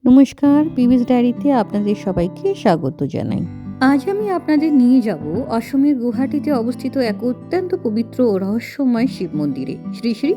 নমস্কার, পিভিস ডায়েরিতে আপনাদের সবাইকে স্বাগত জানাই। আজ আমি আপনাদের নিয়ে যাব অসমের গুয়াহাটিতে অবস্থিত এক অত্যন্ত পবিত্র ও রহস্যময় শিব মন্দিরে, শ্রী শ্রী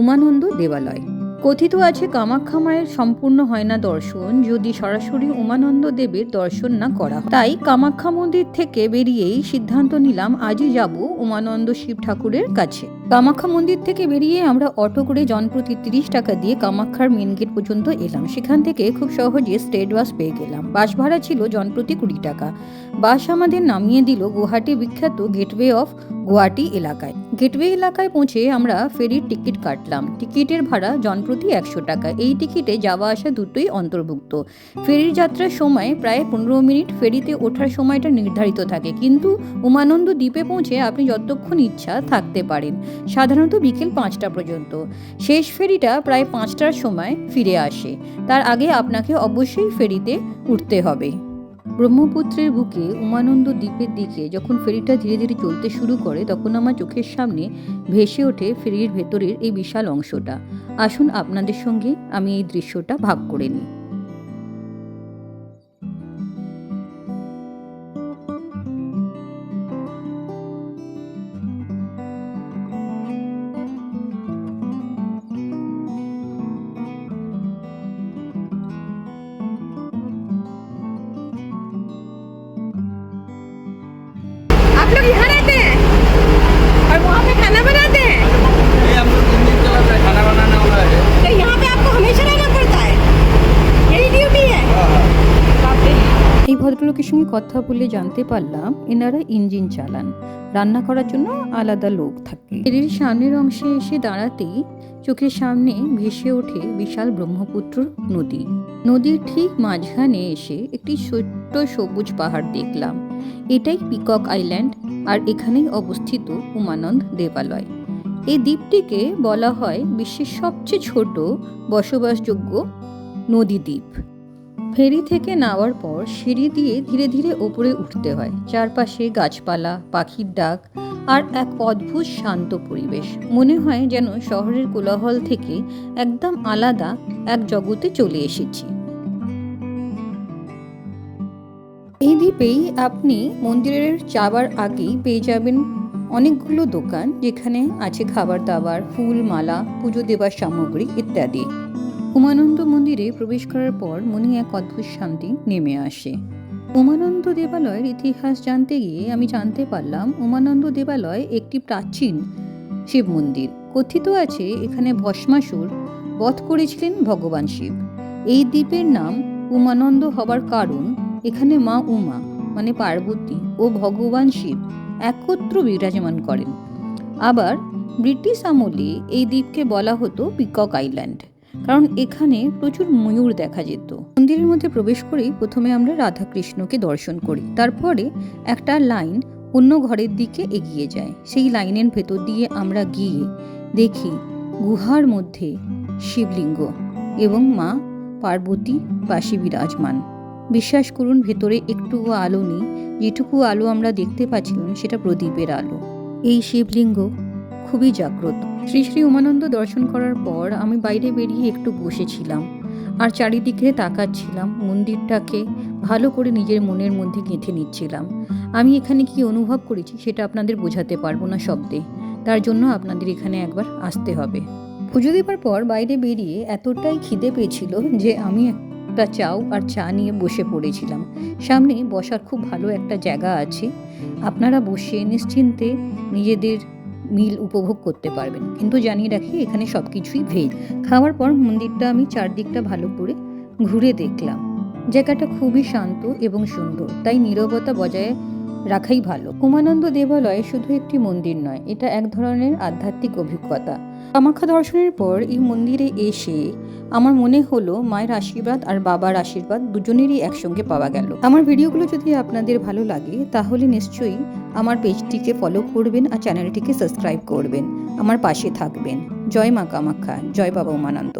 উমানন্দ দেবালয়। কথিত আছে কামাখ্যা মায়ের সম্পূর্ণ হয় না দর্শন যদি সরাসরি উমানন্দ দেবের দর্শন না করা হয়। তাই কামাখ্যা মন্দির থেকে বেরিয়েই সিদ্ধান্ত নিলাম আজই যাব উমানন্দ শিব ঠাকুরের কাছে। কামাখ্যা মন্দির থেকে বেরিয়ে আমরা অটো করে জনপ্রতি 30 টাকা দিয়ে কামাখ্যার মেন গেট পর্যন্ত এলাম। সেখান থেকে খুব সহজে স্টেট বাস পেয়ে গেলাম। বাস ভাড়া ছিল জনপ্রতি 20 টাকা। বাস আমাদের নামিয়ে দিল গুয়াহাটি বিখ্যাত গেটওয়ে অফ গুয়াহাটি এলাকায়। গেটওয়ে এলাকায় পৌঁছে আমরা ফেরির টিকিট কাটলাম। টিকিটের ভাড়া জনপ্রতি 100 টাকা। এই টিকিটে যাওয়া আসা দুটোই অন্তর্ভুক্ত। ফেরির যাত্রার সময় প্রায় 15 মিনিট, ফেরিতে ওঠার সময়টা নির্ধারিত থাকে, কিন্তু উমানন্দ দ্বীপে পৌঁছে আপনি যতক্ষণ ইচ্ছা থাকতে পারেন, সাধারণত বিকেল 5টা পর্যন্ত। শেষ ফেরিটা প্রায় 5টার সময় ফিরে আসে। তার আগে আপনাকে অবশ্যই ফেরিতে উঠতে হবে। ব্রহ্মপুত্রের বুকে উমানন্দ দ্বীপের দিকে যখন ফেরিটা ধীরে ধীরে চলতে শুরু করে, তখন আমার চোখের সামনে ভেসে ওঠে ফেরির ভেতরের এই বিশাল অংশটা। আসুন আপনাদের সঙ্গে আমি এই দৃশ্যটা ভাগ করে নিই। आप लोग यहाँ रहते हैं और वहाँ पे खाना बनाते हैं? नहीं, हम लोग 3 दिन चला था, खाना बनाना वाला है। तो यहाँ पे आपको हमेशा रहना पड़ता है, यही ड्यूटी है? बाप रे। এই ভদ্রলোকের সঙ্গে কথা বলে জানতে পারলাম এনারা ইঞ্জিন চালান, রান্না করার জন্য আলাদা লোক থাকে। ফেরির সামনের অংশে এসে দাঁড়াতেই চোখের সামনে ভেসে ওঠে বিশাল ব্রহ্মপুত্র নদী। নদীর ঠিক মাঝখানে এসে একটি ছোট্ট সবুজ পাহাড় দেখলাম। এটাই পিকক আইল্যান্ড, আর এখানেই অবস্থিত উমানন্দ দেবালয়। এই দ্বীপটিকে বলা হয় বিশ্বের সবচেয়ে ছোট বসবাসযোগ্য নদী দ্বীপ। ফেরি থেকে নামার পর সিঁড়ি দিয়ে ধীরে ধীরে ওপরে উঠতে হয়। চারপাশে গাছপালা, পাখির ডাক আর এক অদ্ভুত শান্ত পরিবেশ। মনে হয় যেন শহরের কোলাহল থেকে একদম আলাদা এক জগতে চলে এসেছি। এই দ্বীপেই আপনি মন্দিরের যাবার আগেই পেয়ে যাবেন অনেকগুলো দোকান, যেখানে আছে খাবার দাবার, ফুল, মালা, পুজো দেবার সামগ্রী ইত্যাদি। উমানন্দ মন্দিরে প্রবেশ করার পর মনে এক অদ্ভুত শান্তি নেমে আসে। উমানন্দ দেবালয়ের ইতিহাস জানতে গিয়ে আমি জানতে পারলাম উমানন্দ দেবালয় একটি প্রাচীন শিব মন্দির। কথিত আছে এখানে ভস্মাসুর বধ করেছিলেন ভগবান শিব। এই দ্বীপের নাম উমানন্দ হবার কারণ এখানে মা উমা মানে পার্বতী ও ভগবান শিব একত্র বিরাজমান করেন। আবার ব্রিটিশ আমলে এই দ্বীপকে বলা হতো পিকক আইল্যান্ড, কারণ এখানে প্রচুর ময়ূর দেখা যেত। মন্দিরের মধ্যে প্রবেশ করেই প্রথমে আমরা রাধাকৃষ্ণকে দর্শন করি। তারপরে একটা লাইন অন্য ঘরের দিকে এগিয়ে যায়। সেই লাইনের ভেতর দিয়ে আমরা গিয়ে দেখি গুহার মধ্যে শিবলিঙ্গ এবং মা পার্বতী পাশে বিরাজমান। বিশ্বাস করুন, ভেতরে একটুকু আলো নেই। যেটুকু আলো আমরা দেখতে পাচ্ছিলাম সেটা প্রদীপের আলো। এই শিবলিঙ্গ খুবই জাগ্রত। শ্রী শ্রী উমানন্দ দর্শন করার পর আমি বাইরে বেরিয়ে একটু বসেছিলাম আর চারিদিকে তাকাচ্ছিলাম। মন্দিরটাকে ভালো করে নিজের মনের মধ্যে গেঁথে নিচ্ছিলাম। আমি এখানে কি অনুভব করেছি সেটা আপনাদের বোঝাতে পারবো না শব্দে। তার জন্য আপনাদের এখানে একবার আসতে হবে। পুজো দেবার পর বাইরে বেরিয়ে এতটাই খিদে পেয়েছিল যে আমি একটা চাউ আর চা নিয়ে বসে পড়েছিলাম। সামনে বসার খুব ভালো একটা জায়গা আছে, আপনারা বসে নিশ্চিন্তে নিজেদের মিল উপভোগ করতে পারবেন। কিন্তু জানিয়ে রাখি এখানে সব কিছুই ভেজ। খাওয়ার পর মন্দিরটা আমি চারদিকটা ভালো করে ঘুরে দেখলাম। জায়গাটা খুবই শান্ত এবং সুন্দর, তাই নীরবতা বজায় রাখাই ভালো। উমানন্দ দেবালয় শুধু একটি মন্দির নয়, এটা এক ধরনের আধ্যাত্মিক অভিজ্ঞতা। কামাখ্যা দর্শনের পর এই মন্দিরে এসে আমার মনে হলো মায়ের আশীর্বাদ আর বাবার আশীর্বাদ দুজনেরই একসঙ্গে পাওয়া গেল। আমার ভিডিওগুলো যদি আপনাদের ভালো লাগে তাহলে নিশ্চয়ই আমার পেজটিকে ফলো করবেন আর চ্যানেলটিকে সাবস্ক্রাইব করবেন, আমার পাশে থাকবেন। জয় মা কামাখ্যা, জয় বাবা উমানন্দ।